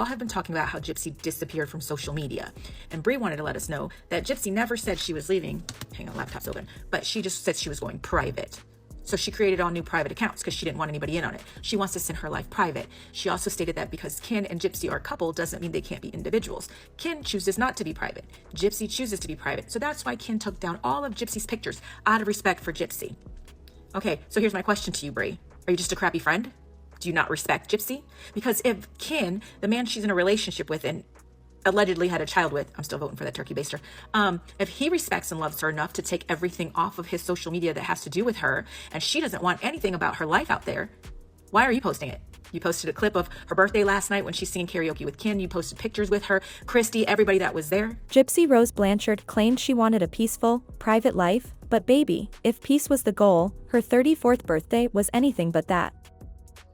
all have been talking about how Gypsy disappeared from social media. And Bree wanted to let us know that Gypsy never said she was leaving. Hang on, laptop's open. But she just said she was going private. So she created all new private accounts because she didn't want anybody in on it. She wants to send her life private. She also stated that because Ken and Gypsy are a couple doesn't mean they can't be individuals. Ken chooses not to be private. Gypsy chooses to be private. So that's why Ken took down all of Gypsy's pictures out of respect for Gypsy. Okay, so here's my question to you, Bree. Are you just a crappy friend? Do you not respect Gypsy? Because if Ken, the man she's in a relationship with and allegedly had a child with, I'm still voting for that turkey baster, if he respects and loves her enough to take everything off of his social media that has to do with her, and she doesn't want anything about her life out there, why are you posting it? You posted a clip of her birthday last night when she's singing karaoke with Ken. You posted pictures with her, Christy, everybody that was there. Gypsy Rose Blanchard claimed she wanted a peaceful, private life, but baby, if peace was the goal, her 34th birthday was anything but that.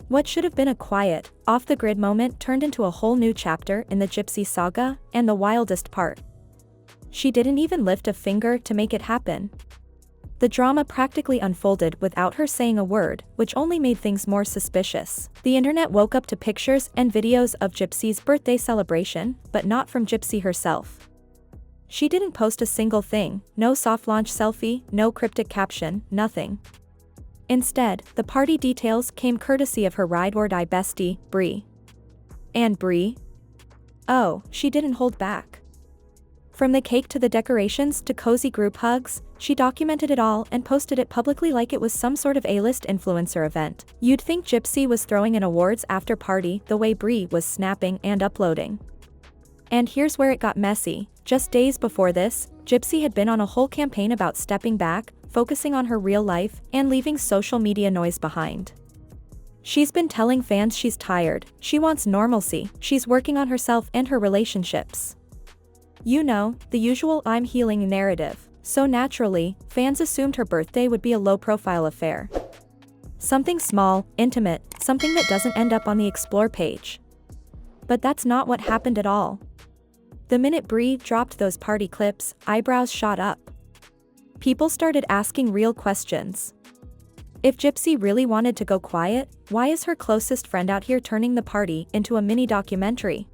What should have been a quiet, off-the-grid moment turned into a whole new chapter in the Gypsy saga, and the wildest part. She didn't even lift a finger to make it happen. The drama practically unfolded without her saying a word, which only made things more suspicious. The internet woke up to pictures and videos of Gypsy's birthday celebration, but not from Gypsy herself. She didn't post a single thing, no soft launch selfie, no cryptic caption, nothing. Instead, the party details came courtesy of her ride-or-die bestie, Bree. And Bree? Oh, she didn't hold back. From the cake to the decorations to cozy group hugs, she documented it all and posted it publicly like it was some sort of A-list influencer event. You'd think Gypsy was throwing an awards after party the way Bree was snapping and uploading. And here's where it got messy. Just days before this, Gypsy had been on a whole campaign about stepping back, focusing on her real life, and leaving social media noise behind. She's been telling fans she's tired, she wants normalcy, she's working on herself and her relationships. You know, the usual I'm healing narrative. So naturally, fans assumed her birthday would be a low-profile affair. Something small, intimate, something that doesn't end up on the Explore page. But that's not what happened at all. The minute Bree dropped those party clips, eyebrows shot up. People started asking real questions. If Gypsy really wanted to go quiet, why is her closest friend out here turning the party into a mini documentary?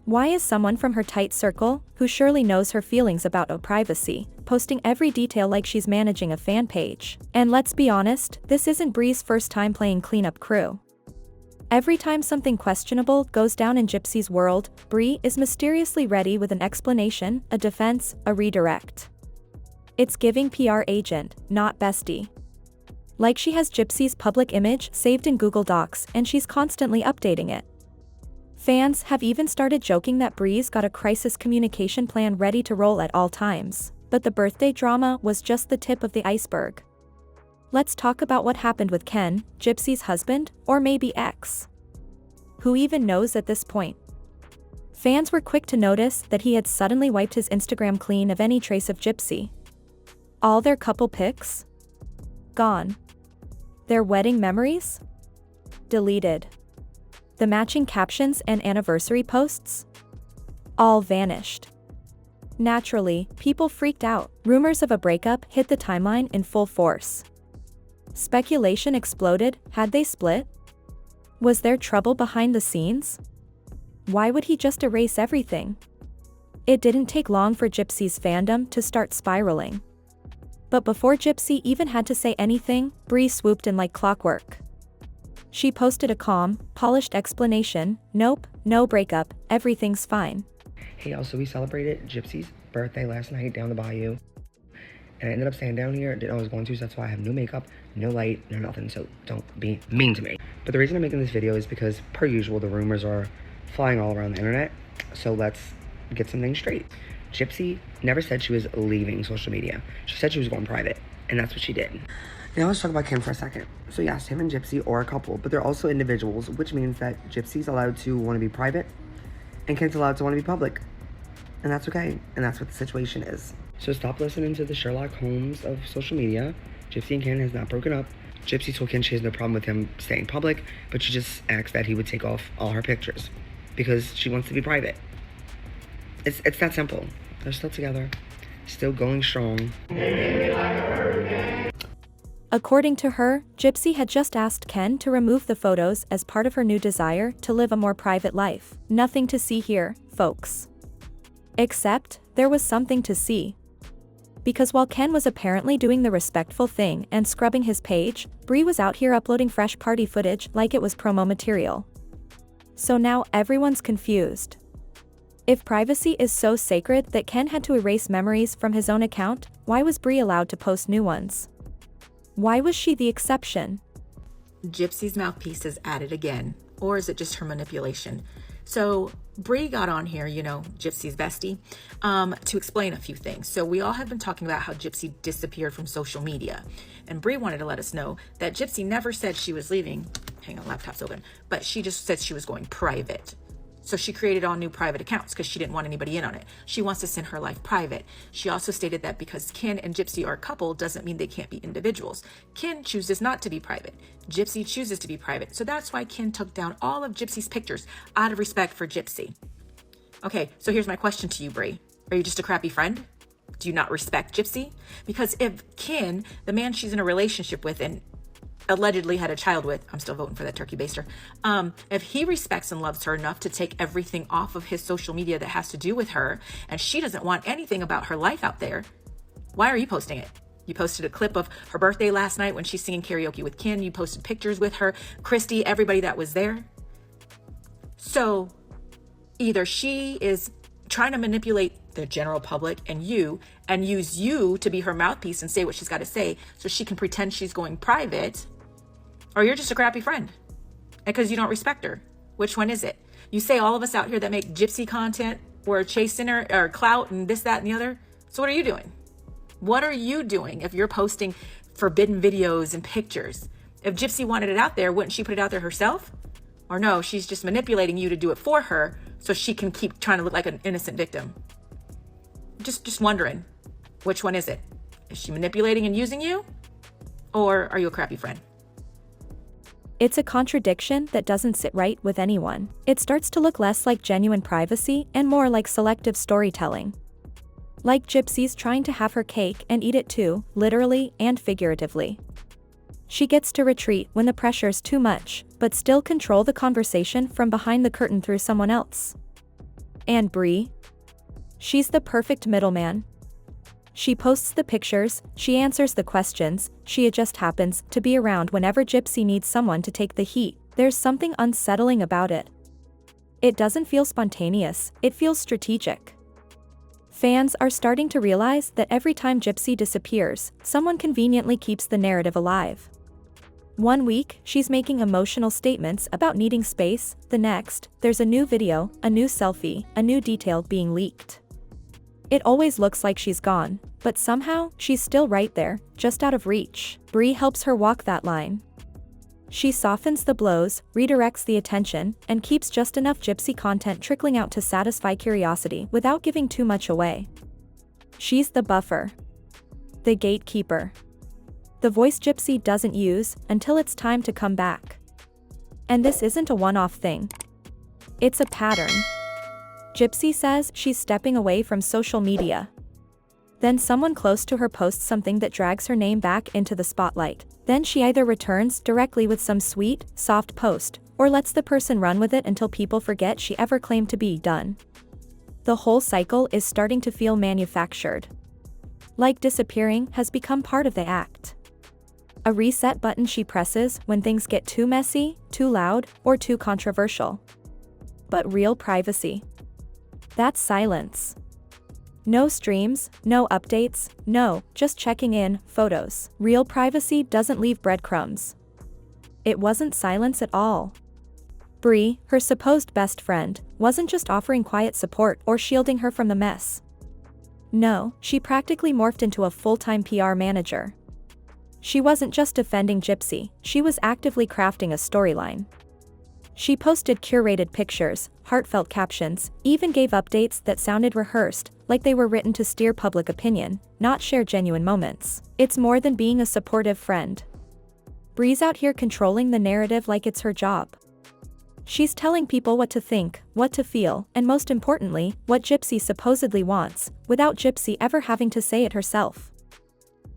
Why is someone from her tight circle, who surely knows her feelings about privacy, posting every detail like she's managing a fan page? And let's be honest, this isn't Bree's first time playing cleanup crew. Every time something questionable goes down in Gypsy's world, Bree is mysteriously ready with an explanation, a defense, a redirect. It's giving PR agent, not bestie. Like she has Gypsy's public image saved in Google Docs and she's constantly updating it. Fans have even started joking that Bree's got a crisis communication plan ready to roll at all times. But the birthday drama was just the tip of the iceberg. Let's talk about what happened with Ken, Gypsy's husband, or maybe ex. Who even knows at this point? Fans were quick to notice that he had suddenly wiped his Instagram clean of any trace of Gypsy. All their couple pics? Gone. Their wedding memories? Deleted. The matching captions and anniversary posts? All vanished. Naturally, people freaked out. Rumors of a breakup hit the timeline in full force. Speculation exploded. Had they split? Was there trouble behind the scenes? Why would he just erase everything? It didn't take long for Gypsy's fandom to start spiraling. But before Gypsy even had to say anything, Bree swooped in like clockwork. She posted a calm, polished explanation. Nope, no breakup, everything's fine. Hey y'all, so we celebrated Gypsy's birthday last night down the bayou. And I ended up staying down here, didn't know I was going to, so that's why I have no makeup, no light, no nothing, so don't be mean to me. But the reason I'm making this video is because, per usual, the rumors are flying all around the internet, so let's get some things straight. Gypsy never said she was leaving social media. She said she was going private, and that's what she did. Now let's talk about Ken for a second. So yes, him and Gypsy are a couple, but they're also individuals, which means that Gypsy's allowed to want to be private, and Ken's allowed to want to be public. And that's okay, and that's what the situation is. So stop listening to the Sherlock Holmes of social media. Gypsy and Ken has not broken up. Gypsy told Ken she has no problem with him staying public, but she just asked that he would take off all her pictures because she wants to be private. It's that simple. They're still together, still going strong. According to her, Gypsy had just asked Ken to remove the photos as part of her new desire to live a more private life. Nothing to see here, folks. Except, there was something to see. Because while Ken was apparently doing the respectful thing and scrubbing his page, Bree was out here uploading fresh party footage like it was promo material. So now everyone's confused. If privacy is so sacred that Ken had to erase memories from his own account, why was Bree allowed to post new ones? Why was she the exception? Gypsy's mouthpiece is at it again, or is it just her manipulation? So Bree got on here, Gypsy's bestie, to explain a few things. So we all have been talking about how Gypsy disappeared from social media, and Bree wanted to let us know that Gypsy never said she was leaving. Hang on, laptop's open, but she just said she was going private. So she created all new private accounts because she didn't want anybody in on it. She wants to send her life private. She also stated that because Ken and Gypsy are a couple doesn't mean they can't be individuals. Ken chooses not to be private. Gypsy chooses to be private. So that's why Ken took down all of Gypsy's pictures out of respect for Gypsy. Okay, so here's my question to you, Bree. Are you just a crappy friend? Do you not respect Gypsy? Because if Ken, the man she's in a relationship with and allegedly had a child with, I'm still voting for that turkey baster, if he respects and loves her enough to take everything off of his social media that has to do with her, and she doesn't want anything about her life out there, why are you posting it? You posted a clip of her birthday last night when she's singing karaoke with Ken. You posted pictures with her, Christy, everybody that was there. So either she is trying to manipulate the general public and use you to be her mouthpiece and say what she's got to say so she can pretend she's going private, or you're just a crappy friend because you don't respect her. Which one is it? You say all of us out here that make Gypsy content, we're chasing her or clout and this, that, and the other. So what are you doing? What are you doing if you're posting forbidden videos and pictures? If Gypsy wanted it out there, wouldn't she put it out there herself? Or no, she's just manipulating you to do it for her so she can keep trying to look like an innocent victim. Just wondering, which one is it? Is she manipulating and using you? Or are you a crappy friend? It's a contradiction that doesn't sit right with anyone. It starts to look less like genuine privacy and more like selective storytelling. Like Gypsy's trying to have her cake and eat it too, literally and figuratively. She gets to retreat when the pressure's too much, but still control the conversation from behind the curtain through someone else. And Bree? She's the perfect middleman. She posts the pictures, she answers the questions, she just happens to be around whenever Gypsy needs someone to take the heat. There's something unsettling about it. It doesn't feel spontaneous, it feels strategic. Fans are starting to realize that every time Gypsy disappears, someone conveniently keeps the narrative alive. One week, she's making emotional statements about needing space, the next, there's a new video, a new selfie, a new detail being leaked. It always looks like she's gone, but somehow, she's still right there, just out of reach. Bree helps her walk that line. She softens the blows, redirects the attention, and keeps just enough Gypsy content trickling out to satisfy curiosity without giving too much away. She's the buffer. The gatekeeper. The voice Gypsy doesn't use until it's time to come back. And this isn't a one-off thing. It's a pattern. Gypsy says she's stepping away from social media. Then someone close to her posts something that drags her name back into the spotlight. Then she either returns directly with some sweet, soft post, or lets the person run with it until people forget she ever claimed to be done. The whole cycle is starting to feel manufactured. Like disappearing has become part of the act. A reset button she presses when things get too messy, too loud, or too controversial. But real privacy. That's silence. No streams, no updates, no, just checking in, photos. Real privacy doesn't leave breadcrumbs. It wasn't silence at all. Bree, her supposed best friend, wasn't just offering quiet support or shielding her from the mess. No, she practically morphed into a full-time PR manager. She wasn't just defending Gypsy, she was actively crafting a storyline. She posted curated pictures, heartfelt captions, even gave updates that sounded rehearsed, like they were written to steer public opinion, not share genuine moments. It's more than being a supportive friend. Bree's out here controlling the narrative like it's her job. She's telling people what to think, what to feel, and most importantly, what Gypsy supposedly wants, without Gypsy ever having to say it herself.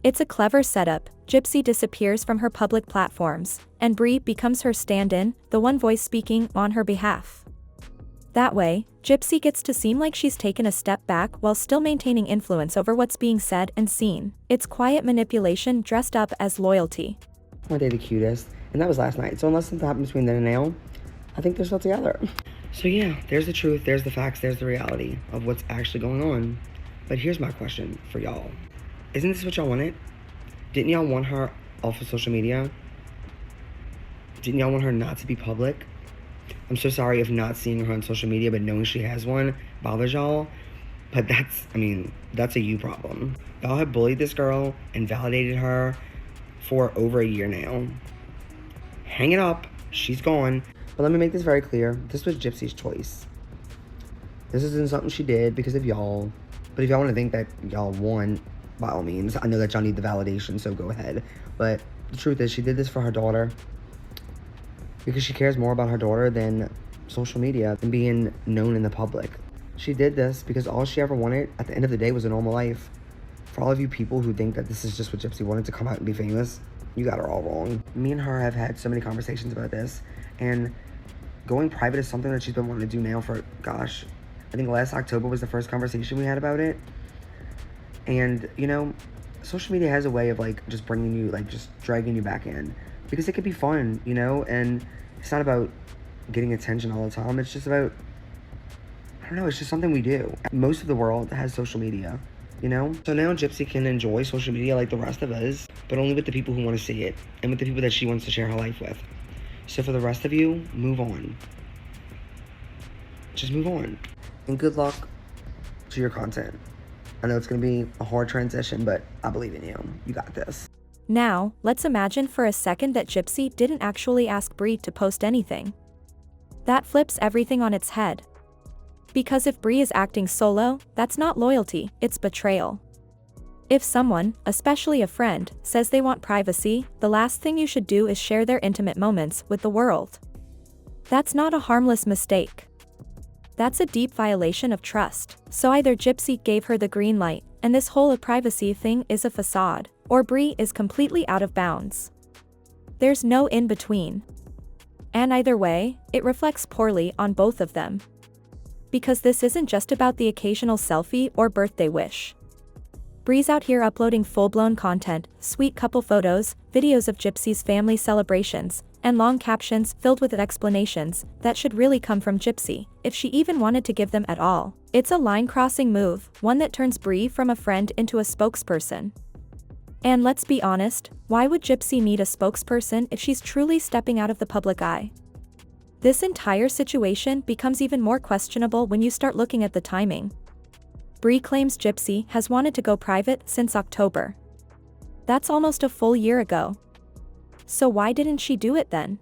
It's a clever setup. Gypsy disappears from her public platforms, and Bree becomes her stand-in, the one voice speaking on her behalf. That way, Gypsy gets to seem like she's taken a step back while still maintaining influence over what's being said and seen. It's quiet manipulation dressed up as loyalty. Weren't they the cutest? And that was last night. So unless something happened between then and now, I think they're still together. So yeah, there's the truth, there's the facts, there's the reality of what's actually going on. But here's my question for y'all. Isn't this what y'all wanted? Didn't y'all want her off of social media? Didn't y'all want her not to be public? I'm so sorry if not seeing her on social media, but knowing she has one bothers y'all. But that's a you problem. Y'all have bullied this girl and validated her for over a year now. Hang it up. She's gone. But let me make this very clear. This was Gypsy's choice. This isn't something she did because of y'all. But if y'all want to think that y'all won, by all means. I know that y'all need the validation, so go ahead. But the truth is, she did this for her daughter. Because she cares more about her daughter than social media and being known in the public. She did this because all she ever wanted at the end of the day was a normal life. For all of you people who think that this is just what Gypsy wanted, to come out and be famous, you got her all wrong. Me and her have had so many conversations about this, and going private is something that she's been wanting to do now for, gosh, I think last October was the first conversation we had about it. And, you know, social media has a way of, like, just bringing you, like, just dragging you back in. Because it could be fun, you know, and it's not about getting attention all the time. It's just about, I don't know, it's just something we do. Most of the world has social media, you know? So now Gypsy can enjoy social media like the rest of us, but only with the people who want to see it and with the people that she wants to share her life with. So for the rest of you, move on. Just move on. And good luck to your content. I know it's going to be a hard transition, but I believe in you. You got this. Now, let's imagine for a second that Gypsy didn't actually ask Bree to post anything. That flips everything on its head. Because if Bree is acting solo, that's not loyalty, it's betrayal. If someone, especially a friend, says they want privacy, the last thing you should do is share their intimate moments with the world. That's not a harmless mistake. That's a deep violation of trust. So either Gypsy gave her the green light, and this whole privacy thing is a facade, or Bree is completely out of bounds. There's no in between. And either way, it reflects poorly on both of them. Because this isn't just about the occasional selfie or birthday wish. Bree's out here uploading full-blown content, sweet couple photos, videos of Gypsy's family celebrations, and long captions filled with explanations that should really come from Gypsy, if she even wanted to give them at all. It's a line-crossing move, one that turns Bree from a friend into a spokesperson. And let's be honest, why would Gypsy need a spokesperson if she's truly stepping out of the public eye? This entire situation becomes even more questionable when you start looking at the timing. Bree claims Gypsy has wanted to go private since October. That's almost a full year ago. So why didn't she do it then?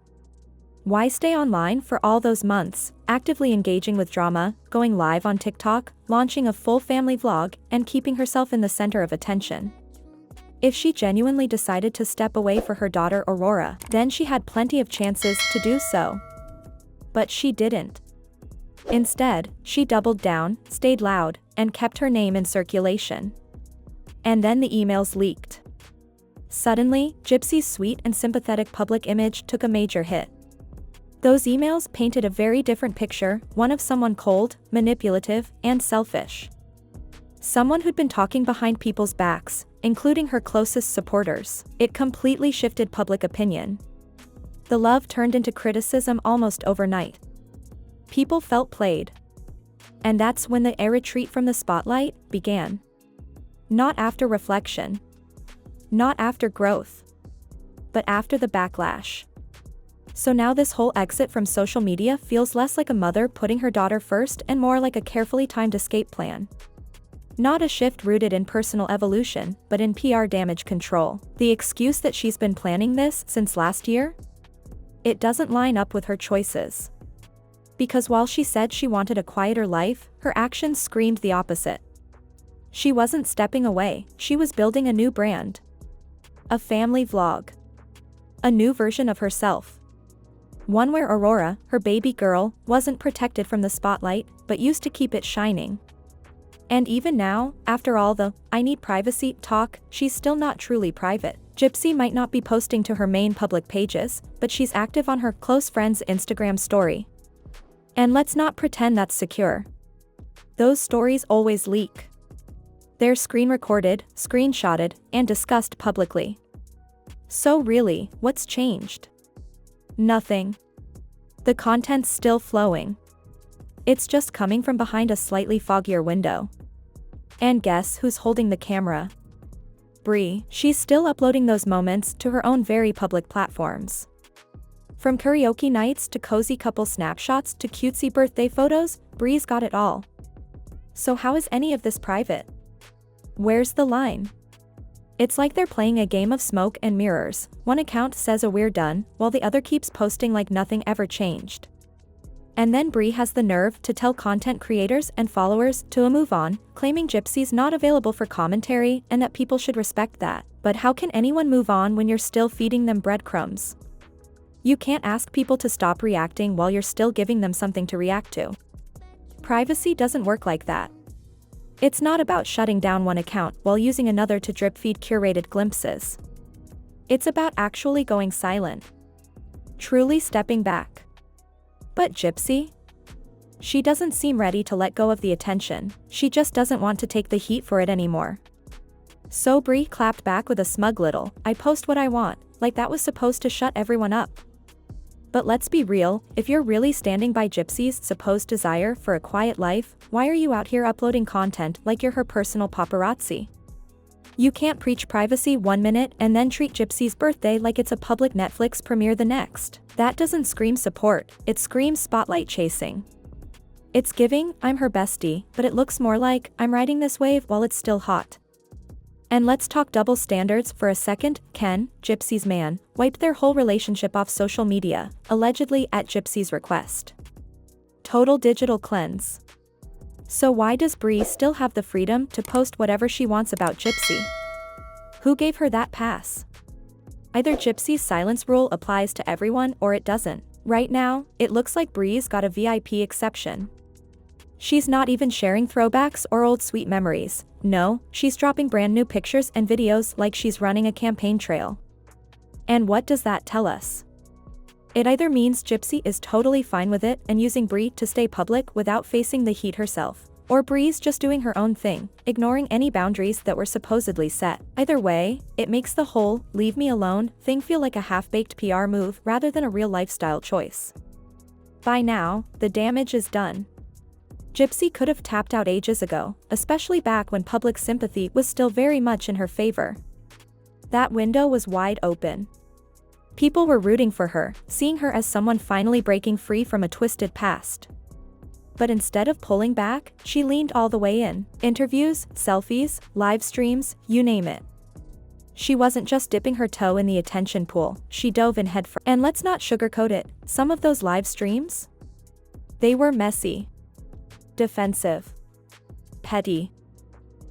Why stay online for all those months, actively engaging with drama, going live on TikTok, launching a full family vlog, and keeping herself in the center of attention? If she genuinely decided to step away for her daughter Aurora, then she had plenty of chances to do so. But she didn't. Instead, she doubled down, stayed loud, and kept her name in circulation. And then the emails leaked. Suddenly, Gypsy's sweet and sympathetic public image took a major hit. Those emails painted a very different picture, one of someone cold, manipulative, and selfish. Someone who'd been talking behind people's backs, including her closest supporters. It completely shifted public opinion. The love turned into criticism almost overnight. People felt played. And that's when the retreat from the spotlight began. Not after reflection. Not after growth. But after the backlash. So now this whole exit from social media feels less like a mother putting her daughter first and more like a carefully timed escape plan. Not a shift rooted in personal evolution, but in PR damage control. The excuse that she's been planning this since last year? It doesn't line up with her choices. Because while she said she wanted a quieter life, her actions screamed the opposite. She wasn't stepping away, she was building a new brand. A family vlog. A new version of herself. One where Aurora, her baby girl, wasn't protected from the spotlight, but used to keep it shining. And even now, after all the "I need privacy" talk, she's still not truly private. Gypsy might not be posting to her main public pages, but she's active on her close friend's Instagram story. And let's not pretend that's secure. Those stories always leak. They're screen recorded, screenshotted, and discussed publicly. So really, what's changed? Nothing. The content's still flowing. It's just coming from behind a slightly foggier window. And guess who's holding the camera? Bri. She's still uploading those moments to her own very public platforms. From karaoke nights to cozy couple snapshots to cutesy birthday photos, Bri's got it all. So how is any of this private? Where's the line? It's like they're playing a game of smoke and mirrors. One account says "we're done," while the other keeps posting like nothing ever changed. And then Bri has the nerve to tell content creators and followers to move on, claiming Gypsy's not available for commentary and that people should respect that. But how can anyone move on when you're still feeding them breadcrumbs? You can't ask people to stop reacting while you're still giving them something to react to. Privacy doesn't work like that. It's not about shutting down one account while using another to drip feed curated glimpses. It's about actually going silent. Truly stepping back. But Gypsy? She doesn't seem ready to let go of the attention. She just doesn't want to take the heat for it anymore. So Bri clapped back with a smug little "I post what I want," like that was supposed to shut everyone up. But let's be real, if you're really standing by Gypsy's supposed desire for a quiet life, why are you out here uploading content like you're her personal paparazzi? You can't preach privacy one minute and then treat Gypsy's birthday like it's a public Netflix premiere the next. That doesn't scream support, it screams spotlight chasing. It's giving "I'm her bestie," but it looks more like "I'm riding this wave while it's still hot." And let's talk double standards for a second. Ken, Gypsy's man, wiped their whole relationship off social media, allegedly at Gypsy's request. Total digital cleanse. So why does Bri still have the freedom to post whatever she wants about Gypsy? Who gave her that pass? Either Gypsy's silence rule applies to everyone or it doesn't. Right now, it looks like Bri's got a VIP exception. She's not even sharing throwbacks or old sweet memories. No, she's dropping brand new pictures and videos like she's running a campaign trail. And what does that tell us? It either means Gypsy is totally fine with it and using Bri to stay public without facing the heat herself, or Bri's just doing her own thing, ignoring any boundaries that were supposedly set. Either way, it makes the whole "leave me alone" thing feel like a half-baked PR move rather than a real lifestyle choice. By now, the damage is done. Gypsy could have tapped out ages ago, especially back when public sympathy was still very much in her favor. That window was wide open. People were rooting for her, seeing her as someone finally breaking free from a twisted past. But instead of pulling back, she leaned all the way in. Interviews, selfies, live streams, you name it. She wasn't just dipping her toe in the attention pool, she dove in headfirst. And let's not sugarcoat it, some of those live streams? They were messy. Defensive. Petty.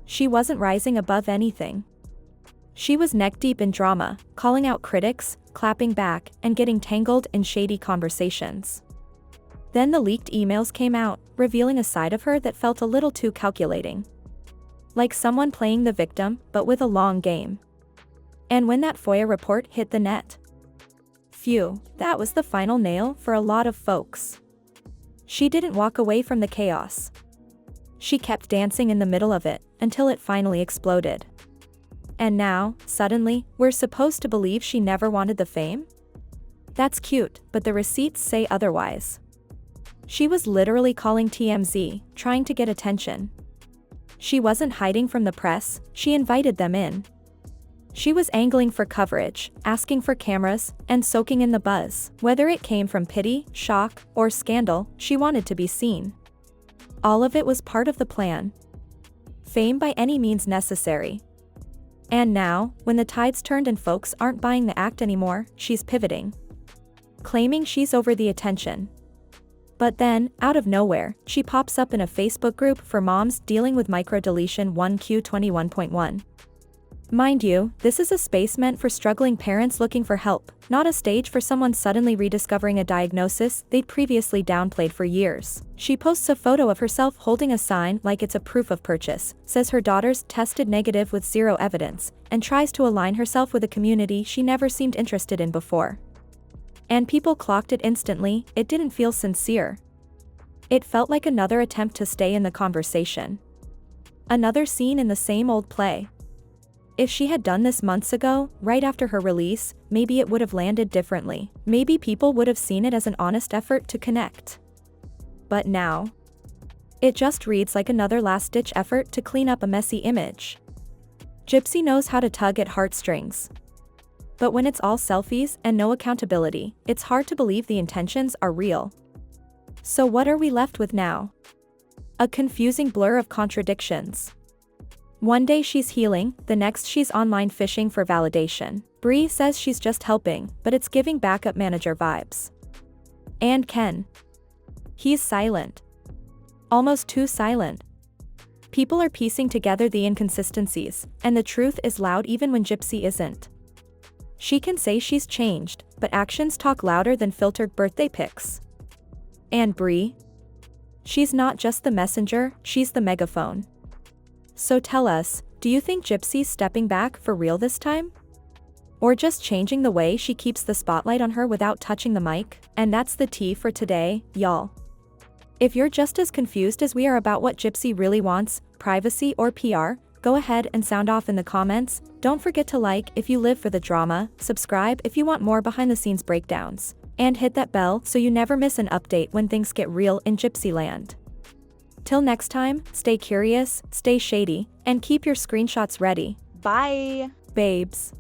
She wasn't rising above anything. She was neck-deep in drama, calling out critics, clapping back, and getting tangled in shady conversations. Then the leaked emails came out, revealing a side of her that felt a little too calculating. Like someone playing the victim, but with a long game. And when that FOIA report hit the net, phew, that was the final nail for a lot of folks. She didn't walk away from the chaos. She kept dancing in the middle of it, until it finally exploded. And now, suddenly, we're supposed to believe she never wanted the fame? That's cute, but the receipts say otherwise. She was literally calling TMZ, trying to get attention. She wasn't hiding from the press, she invited them in. She was angling for coverage, asking for cameras, and soaking in the buzz. Whether it came from pity, shock, or scandal, she wanted to be seen. All of it was part of the plan. Fame by any means necessary. And now, when the tide's turned and folks aren't buying the act anymore, she's pivoting. Claiming she's over the attention. But then, out of nowhere, she pops up in a Facebook group for moms dealing with microdeletion 1Q21.1. Mind you, this is a space meant for struggling parents looking for help, not a stage for someone suddenly rediscovering a diagnosis they'd previously downplayed for years. She posts a photo of herself holding a sign like it's a proof of purchase, says her daughter's tested negative with zero evidence, and tries to align herself with a community she never seemed interested in before. And people clocked it instantly. It didn't feel sincere. It felt like another attempt to stay in the conversation. Another scene in the same old play. If she had done this months ago, right after her release, maybe it would have landed differently. Maybe people would have seen it as an honest effort to connect. But now, it just reads like another last-ditch effort to clean up a messy image. Gypsy knows how to tug at heartstrings. But when it's all selfies and no accountability, it's hard to believe the intentions are real. So what are we left with now? A confusing blur of contradictions. One day she's healing, the next she's online fishing for validation. Bree says she's just helping, but it's giving backup manager vibes. And Ken. He's silent. Almost too silent. People are piecing together the inconsistencies, and the truth is loud even when Gypsy isn't. She can say she's changed, but actions talk louder than filtered birthday pics. And Bree? She's not just the messenger, she's the megaphone. So tell us, do you think Gypsy's stepping back for real this time? Or just changing the way she keeps the spotlight on her without touching the mic? And that's the tea for today, y'all. If you're just as confused as we are about what Gypsy really wants, privacy or PR, go ahead and sound off in the comments. Don't forget to like if you live for the drama, subscribe if you want more behind-the-scenes breakdowns, and hit that bell so you never miss an update when things get real in Gypsy land. Till next time, stay curious, stay shady, and keep your screenshots ready. Bye, babes.